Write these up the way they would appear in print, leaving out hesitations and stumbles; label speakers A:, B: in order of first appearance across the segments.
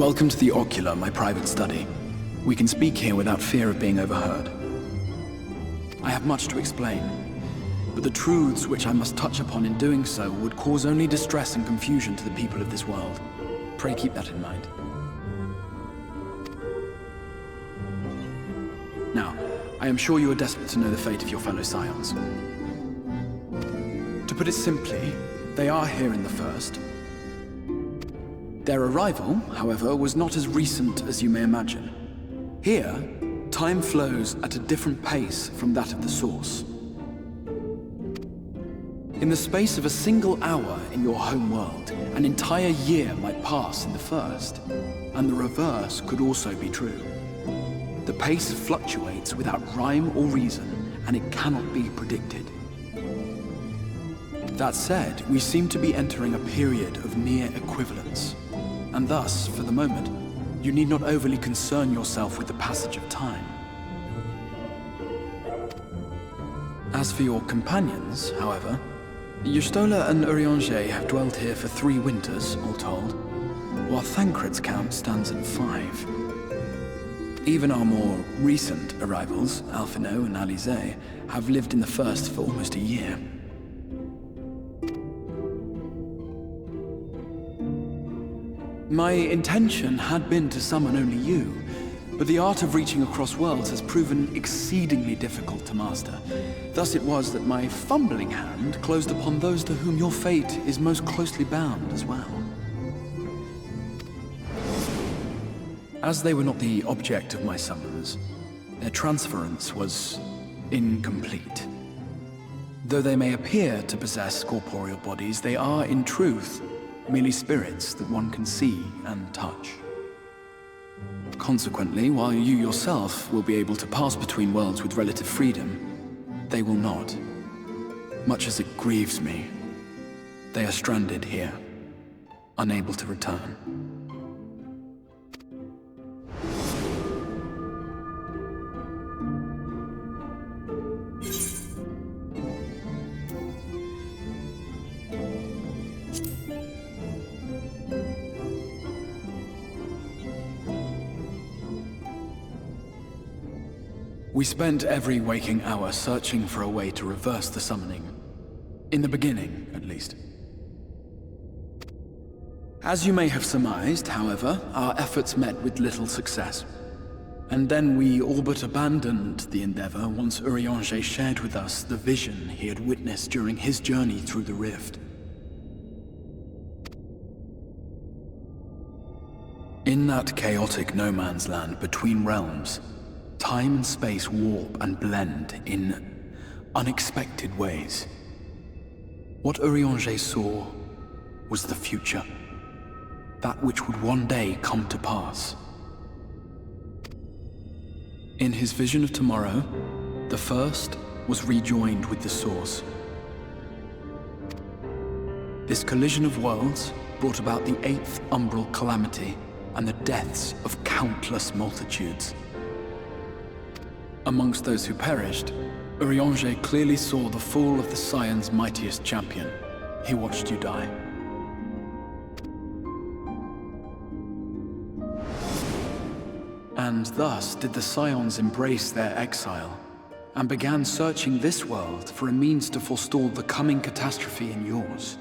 A: Welcome to the Ocular, my private study. We can speak here without fear of being overheard. I have much to explain, but the truths which I must touch upon in doing so would cause only distress and confusion to the people of this world. Pray keep that in mind. Now, I am sure you are desperate to know the fate of your fellow Scions. To put it simply, they are here in the First. Their arrival, however, was not as recent as you may imagine. Here, time flows at a different pace from that of the Source. In the space of a single hour in your home world, an entire year might pass in the First, and the reverse could also be true. The pace fluctuates without rhyme or reason, and it cannot be predicted. That said, we seem to be entering a period of near equivalence, and thus, for the moment, you need not overly concern yourself with the passage of time. As for your companions, however, Y'shtola and Urianger have dwelt here for 3 winters, all told, while Thancred's count stands at 5. Even our more recent arrivals, Alphinaud and Alizé, have lived in the First for almost a year. My intention had been to summon only you, but the art of reaching across worlds has proven exceedingly difficult to master. Thus it was that my fumbling hand closed upon those to whom your fate is most closely bound as well. As they were not the object of my summons, their transference was incomplete. Though they may appear to possess corporeal bodies, they are, in truth, merely spirits that one can see and touch. Consequently, while you yourself will be able to pass between worlds with relative freedom, they will not. Much as it grieves me, they are stranded here, unable to return. We spent every waking hour searching for a way to reverse the summoning. In the beginning, at least. As you may have surmised, however, our efforts met with little success. And then we all but abandoned the endeavor once Urianger shared with us the vision he had witnessed during his journey through the rift. In that chaotic no-man's land between realms, time and space warp and blend in unexpected ways. What Urianger saw was the future. That which would one day come to pass. In his vision of tomorrow, the First was rejoined with the Source. This collision of worlds brought about the 8th umbral calamity and the deaths of countless multitudes. Amongst those who perished, Urianger clearly saw the fall of the Scion's mightiest champion. He watched you die. And thus did the Scions embrace their exile, and began searching this world for a means to forestall the coming catastrophe in yours.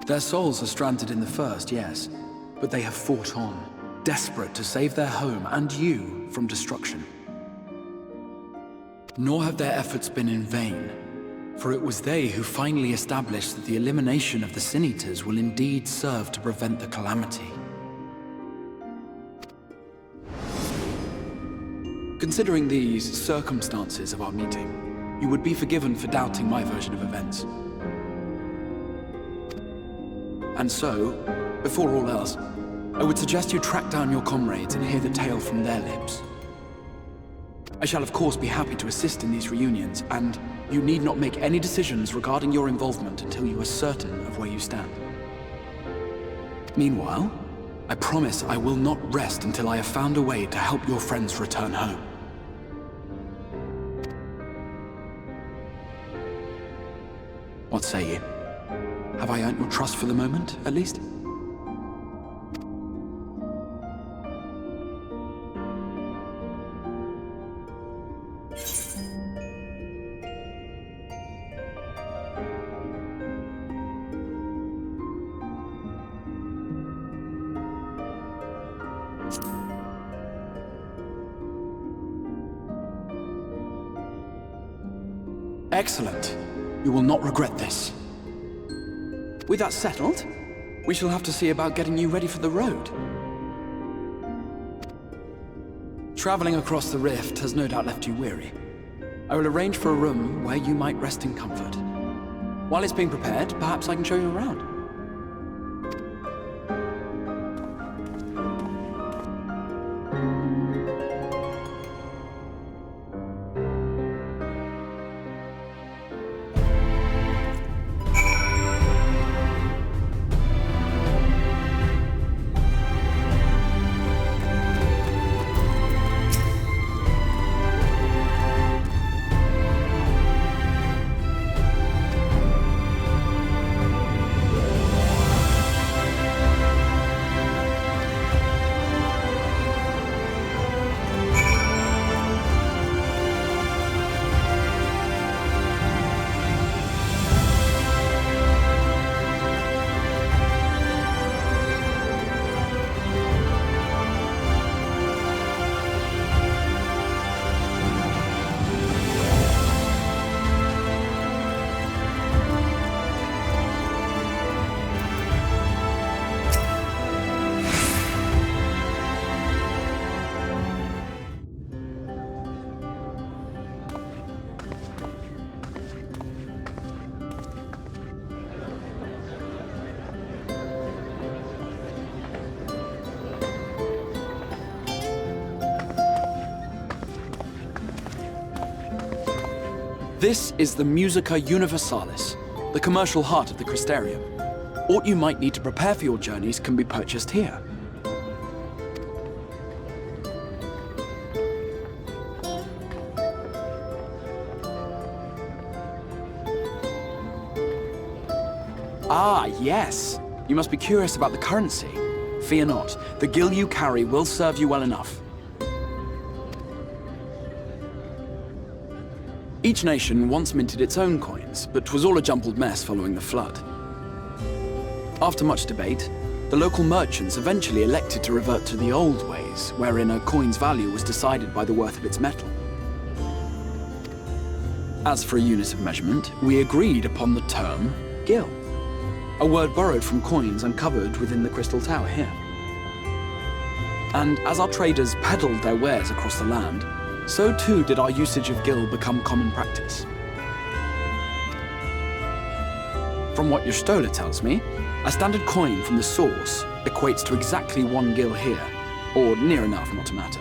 A: Their souls are stranded in the First, yes, but they have fought on, desperate to save their home and you from destruction. Nor have their efforts been in vain, for it was they who finally established that the elimination of the Sin Eaters will indeed serve to prevent the calamity. Considering these circumstances of our meeting, you would be forgiven for doubting my version of events. And so, before all else, I would suggest you track down your comrades and hear the tale from their lips. I shall of course be happy to assist in these reunions, and you need not make any decisions regarding your involvement until you are certain of where you stand. Meanwhile, I promise I will not rest until I have found a way to help your friends return home. What say you? Have I earned your trust for the moment, at least? Excellent. You will not regret this. With that settled, we shall have to see about getting you ready for the road. Traveling across the rift has no doubt left you weary. I will arrange for a room where you might rest in comfort. While it's being prepared, perhaps I can show you around. This is the Musica Universalis, the commercial heart of the Crystarium. What you might need to prepare for your journeys can be purchased here. Ah, yes. You must be curious about the currency. Fear not. The gil you carry will serve you well enough. Each nation once minted its own coins, but 'twas all a jumbled mess following the flood. After much debate, the local merchants eventually elected to revert to the old ways, wherein a coin's value was decided by the worth of its metal. As for a unit of measurement, we agreed upon the term gil, a word borrowed from coins uncovered within the Crystal Tower here. And as our traders peddled their wares across the land, so too did our usage of gil become common practice. From what Y'shtola tells me, a standard coin from the source equates to exactly 1 gil here, or near enough not to matter.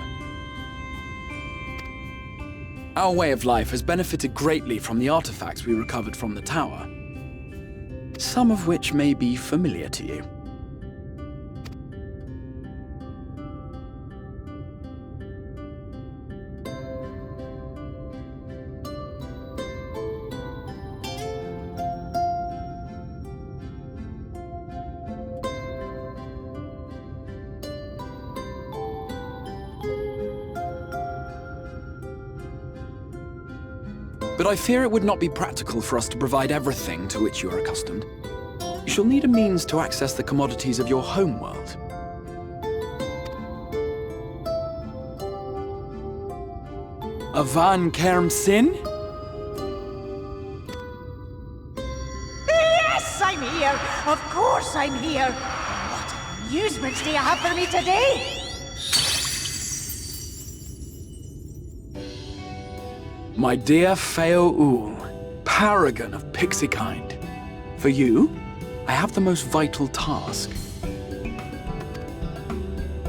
A: Our way of life has benefited greatly from the artifacts we recovered from the tower, some of which may be familiar to you. But I fear it would not be practical for us to provide everything to which you are accustomed. You shall need a means to access the commodities of your homeworld. Avan Kerm Sin?
B: Yes, I'm here! Of course I'm here! What amusements do you have for me today?
A: My dear Feo Ul, paragon of pixie kind. For you, I have the most vital task.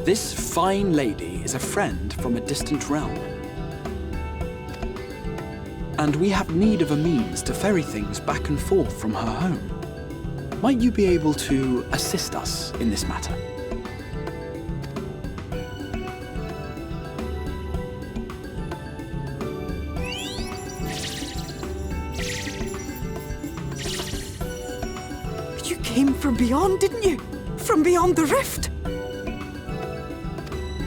A: This fine lady is a friend from a distant realm. And we have need of a means to ferry things back and forth from her home. Might you be able to assist us in this matter?
C: Came from beyond, didn't you? From beyond the rift?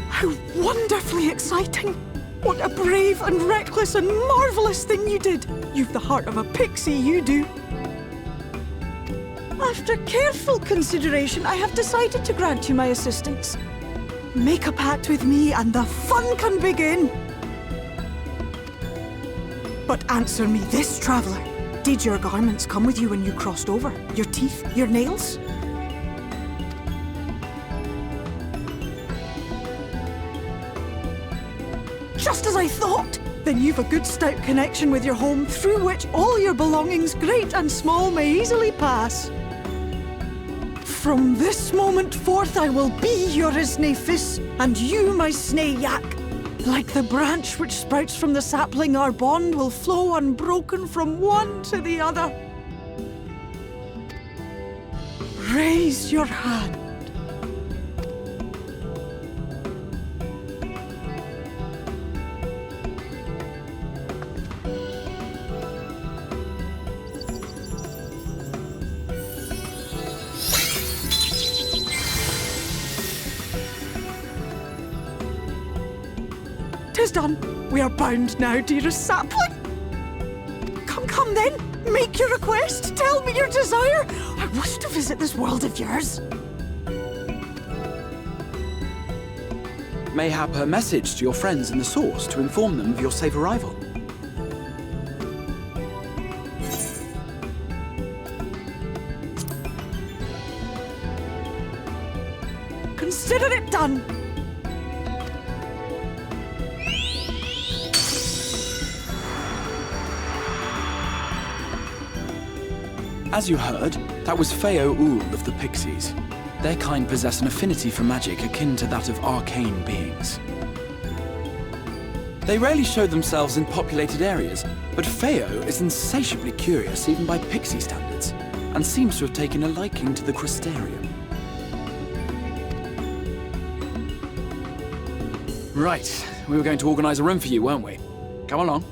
C: How wonderfully exciting! What a brave and reckless and marvelous thing you did! You've the heart of a pixie, you do. After careful consideration, I have decided to grant you my assistance. Make a pact with me and the fun can begin. But answer me this, traveller. Did your garments come with you when you crossed over? Your teeth? Your nails? Just as I thought! Then you've a good stout connection with your home through which all your belongings, great and small, may easily pass. From this moment forth I will be your Isne Fis, and you my Sne Yak. Like the branch which sprouts from the sapling, our bond will flow unbroken from one to the other. Raise your hand. Tis done. We are bound now, dearest sapling. Come then. Make your request. Tell me your desire. I wish to visit this world of yours.
A: Mayhap a message to your friends in the Source to inform them of your safe arrival.
C: Consider it done.
A: As you heard, that was Feo Ul of the Pixies. Their kind possess an affinity for magic akin to that of arcane beings. They rarely show themselves in populated areas, but Feo is insatiably curious even by Pixie standards, and seems to have taken a liking to the Crystarium. Right, we were going to organize a room for you, weren't we? Come along.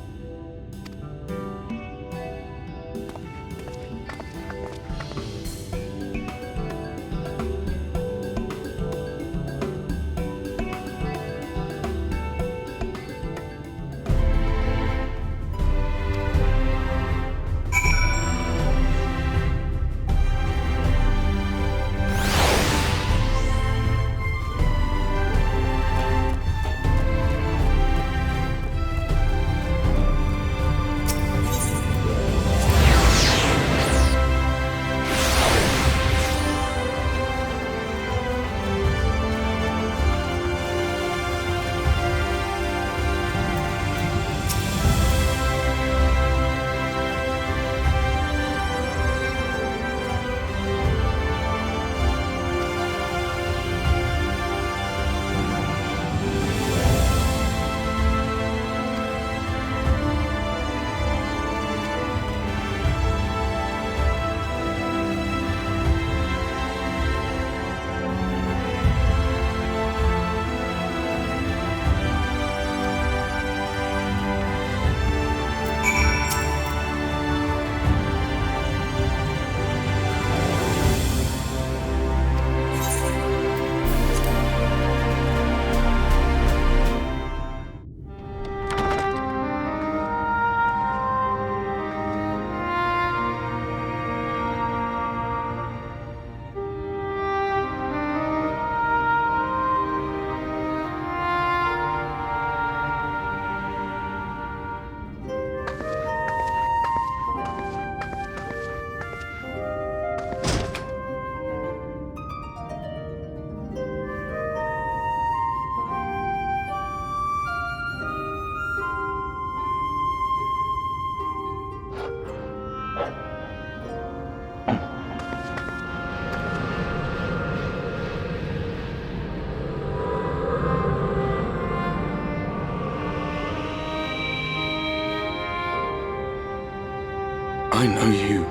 D: I know you.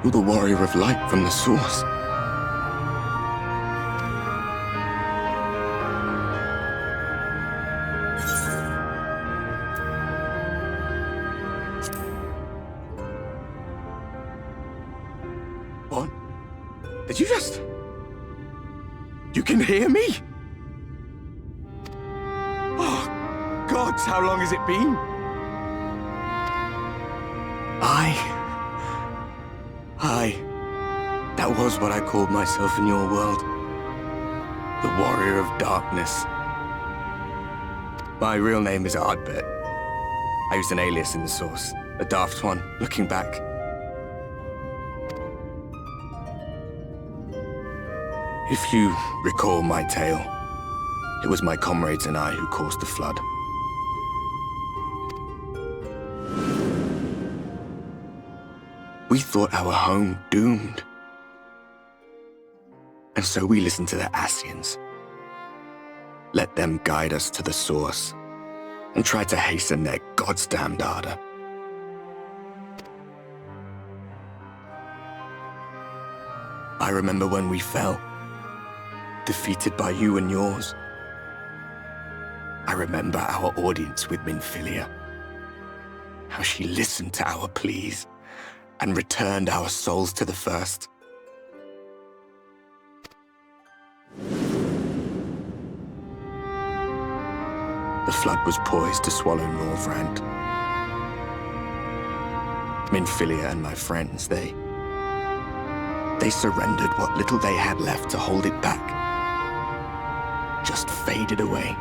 D: You're the warrior of light from the Source. What? Did you just... You can hear me? Oh, gods, how long has it been? That was what I called myself in your world. The Warrior of Darkness. My real name is Ardbert. I used an alias in the source, a daft one, looking back. If you recall my tale, it was my comrades and I who caused the flood. We thought our home doomed. And so we listened to the Ascians. Let them guide us to the source, and tried to hasten their God's damned ardor. I remember when we fell, defeated by you and yours. I remember our audience with Minfilia, how she listened to our pleas and returned our souls to the First. The flood was poised to swallow Norvrand. Minfilia and my friends, they surrendered what little they had left to hold it back. Just faded away,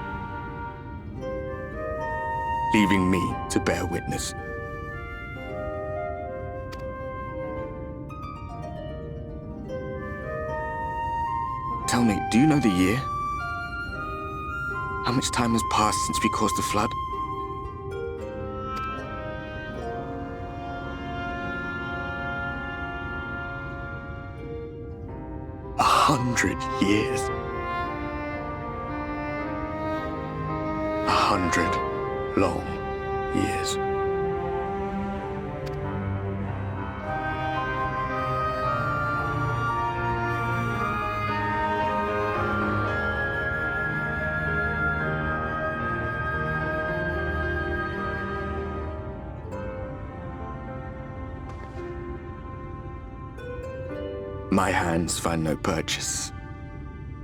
D: leaving me to bear witness. Tell me, do you know the year? How much time has passed since we caused the flood? A 100 years. 100 long years. My hands find no purchase.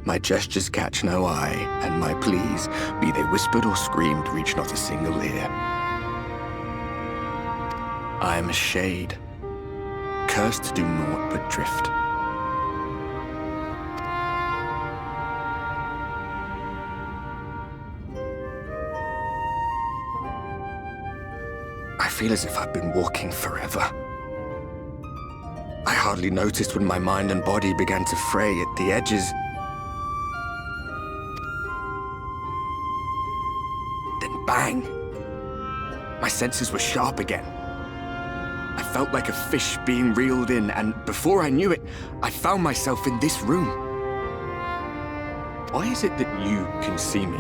D: My gestures catch no eye, and my pleas, be they whispered or screamed, reach not a single ear. I am a shade, cursed to do naught but drift. I feel as if I've been walking forever. I hardly noticed when my mind and body began to fray at the edges. Then bang! My senses were sharp again. I felt like a fish being reeled in, and before I knew it, I found myself in this room. Why is it that you can see me?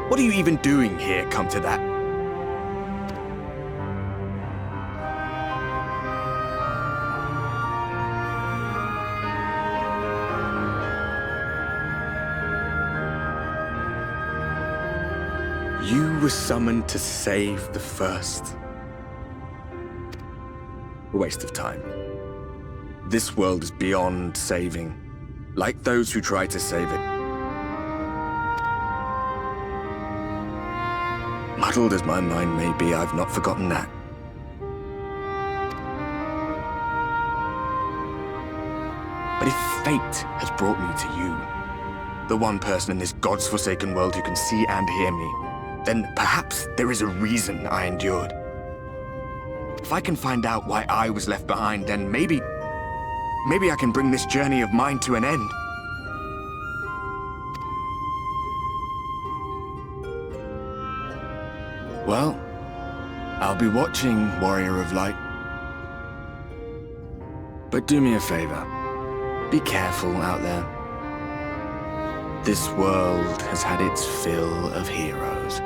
D: What are you even doing here, come to that? You were summoned to save the First. A waste of time. This world is beyond saving, like those who try to save it. Muddled as my mind may be, I've not forgotten that. But if fate has brought me to you, the one person in this God's forsaken world who can see and hear me, then perhaps there is a reason I endured. If I can find out why I was left behind, then maybe I can bring this journey of mine to an end. Well, I'll be watching, Warrior of Light. But do me a favor. Be careful out there. This world has had its fill of heroes.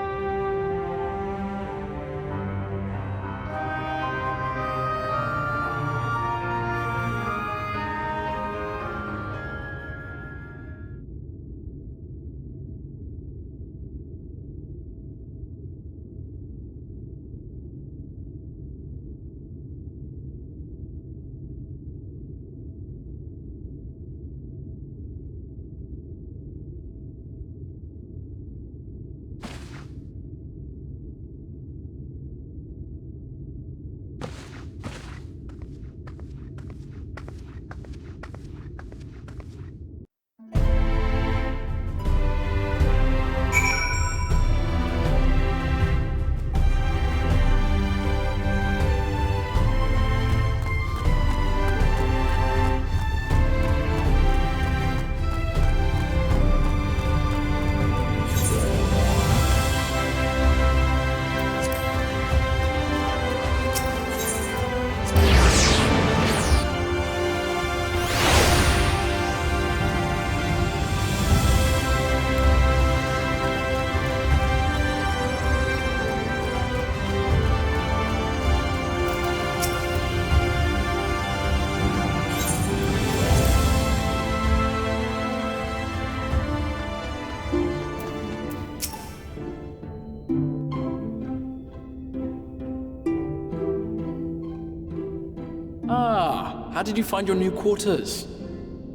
A: how did you find your new quarters?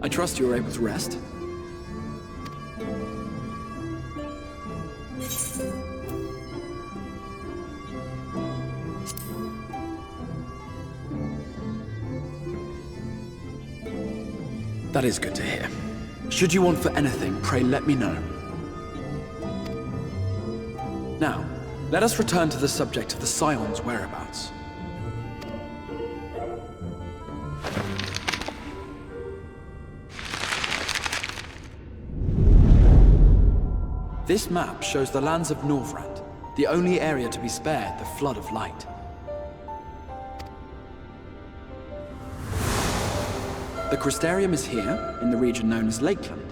A: I trust you were able to rest? That is good to hear. Should you want for anything, pray let me know. Now, let us return to the subject of the Scion's whereabouts. This map shows the lands of Norvrand, the only area to be spared the Flood of Light. The Crystarium is here, in the region known as Lakeland.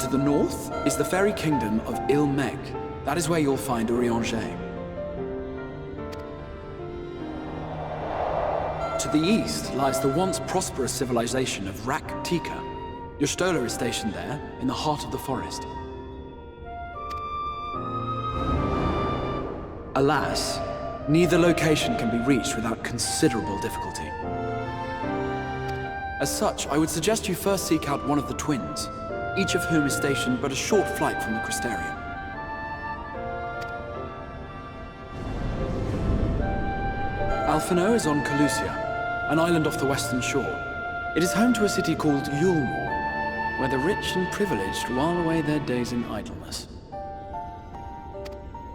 A: To the north is the fairy kingdom of Ilmeg. That is where you'll find Urianger. To the east lies the once prosperous civilization of Rak-Tika. Y'shtola is stationed there, in the heart of the forest. Alas, neither location can be reached without considerable difficulty. As such, I would suggest you first seek out one of the twins, each of whom is stationed but a short flight from the Crystarium. Alphinaud is on Calusia, an island off the western shore. It is home to a city called Yulmore, where the rich and privileged while away their days in idleness.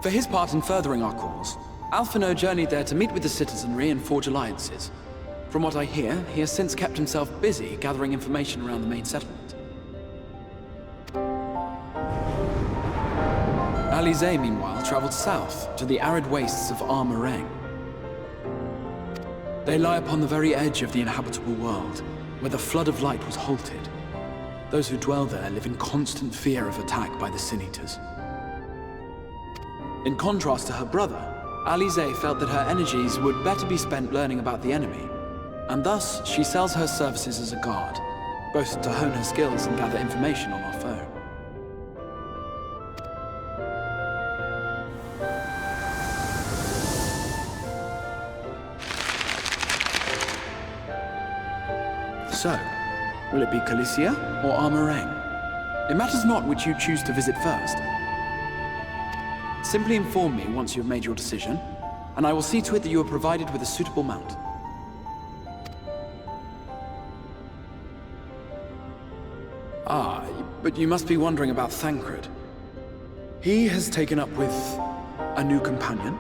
A: For his part in furthering our cause, Alphinaud journeyed there to meet with the citizenry and forge alliances. From what I hear, he has since kept himself busy gathering information around the main settlement. Alisaie, meanwhile, traveled south to the arid wastes of Armorang. They lie upon the very edge of the inhabitable world, where the Flood of Light was halted. Those who dwell there live in constant fear of attack by the Sin-Eaters. In contrast to her brother, Alisaie felt that her energies would better be spent learning about the enemy, and thus she sells her services as a guard, both to hone her skills and gather information on our foe. So, will it be Calusia or Armorang? It matters not which you choose to visit first. Simply inform me once you have made your decision, and I will see to it that you are provided with a suitable mount. Ah, but you must be wondering about Thancred. He has taken up with a new companion,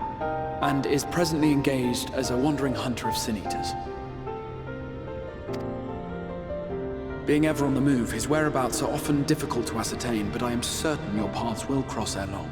A: and is presently engaged as a wandering hunter of Sin-Eaters. Being ever on the move, his whereabouts are often difficult to ascertain, but I am certain your paths will cross ere long.